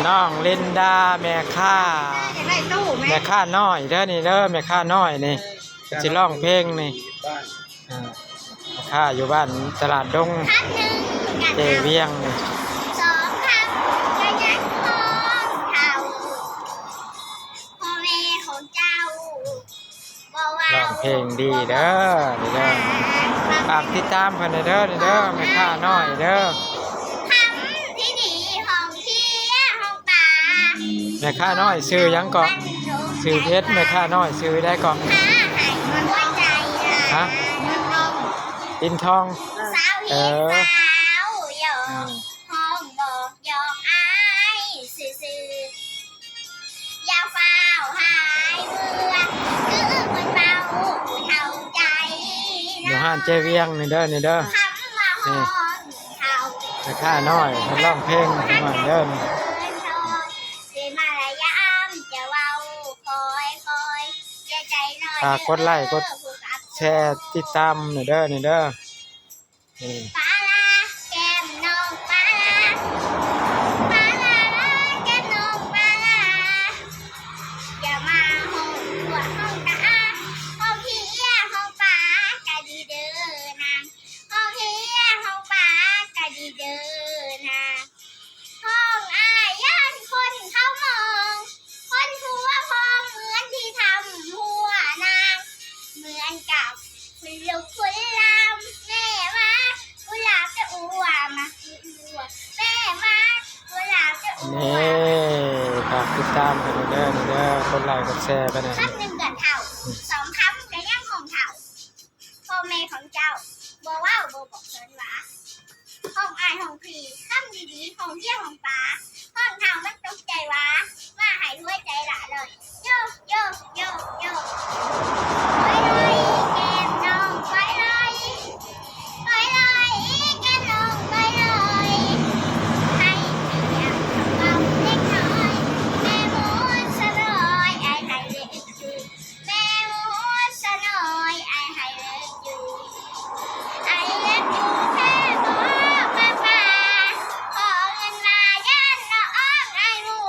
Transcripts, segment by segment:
น้องลินดาแม่ค่าแม่ค่าน้อยเด้อนี่เด้อแม่ค่าน้อยนี่สิร้องเพลงนี่แม่ค่าอยู่บ้านตลาดดงเจเวียงนี่สองคำจะยักทองเท่าพ่อแม่ของเจ้าร้องเพลงดีเด้อนี่เด้อฝากติดตามเพิ่นเด้อนี่เด้อแม่ค่าน้อยเด้อที่นี่ห้องเที่ยห้องตาแม่ค่าน้อยซื้อยังก่อนซื้อเพชรแม่ค่าน้อยซื้อได้ก่อนฮะปินทองสาวหยอกห้องบอกหยอกอายซื่อๆยาวฟ้าวหายเมื่อคือคนเบาเท่าใจอยู่ห้านเจเวียงนี่เด้อนี่เด้อนี่แม่ค่าน้อยเพิ่นร้องเพลงหน่อยเด้อฝากกดไลค์กดแชร์ติดตามหน่อยเด้อนี่เด้อนี่ปลาลาแก้มน้องปลาลาปลาลาแก้มน้องปลาลาอย่ามาห้องหัวห้องตาห้องพี่ห้องป้ากะดีเด้อนางห้องพี่ห้องป้ากะดีเด้อนางห้องอายย่านคนเขามองคนหัวพองเหมือนที่ทำหัวนางเหมือนกับคุณลูกคุณลำแม่มากุหลาบจะอ้วมาอ้วแม่มากุหลาบจะอ้วนี่ฝากติดตามกันเด้อนี่เด้อกดไลค์กดแชร์ไปหน่อยคำหนึ่งเกิดเท่าสองคำจะย่างของเท่าพ่อแม่ของเจ้าบอกว่าบอกเชิญว่าห้องอายห้องพี่คำดีๆห้องเที่ยวห้องปลาห้องเท่ามันตกใจว่ามาหายหัวใจหละเลยโยโยโยโยไปเลยแก้มน้องไปเลยไปเลยแก้มน้องไปเลยให้เสียงเบาเล็กน้อยแม่ม้วนสลอยไอ้ไห้เล็กอยู่แม่ม้วนสลอยไอ้ไห้เล็กอยู่ไอ้เล็กอยู่แค่บอกมาป่าขอเงินมาย่านน้องไอ้หมู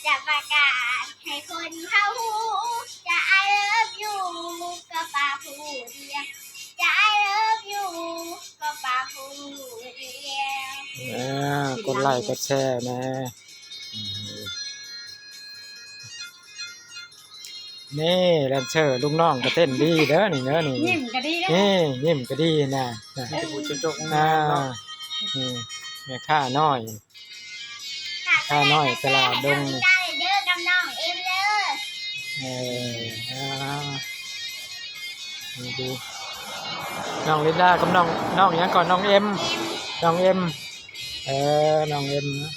จะประกาศให้คนเขาหูจะ I love you ก็ปาผู้เดียวจะ I love you ก็ปาผู้เดียวกดไลค์กดแชร์นะนี่แดนเซอร์ลูกน้องก็เต้นดีเด้อนี่เด้อนี่ยิ้มก็ดีนะนี่ยิ้มก็ดีนะแม่ค่าน้อยค่าน้อยตลาดดงเด้อกับน้องเอ็มเด้อดูน้องลินดากับน้องยังก่อนน้องเอ็มน้องเอ็มนะ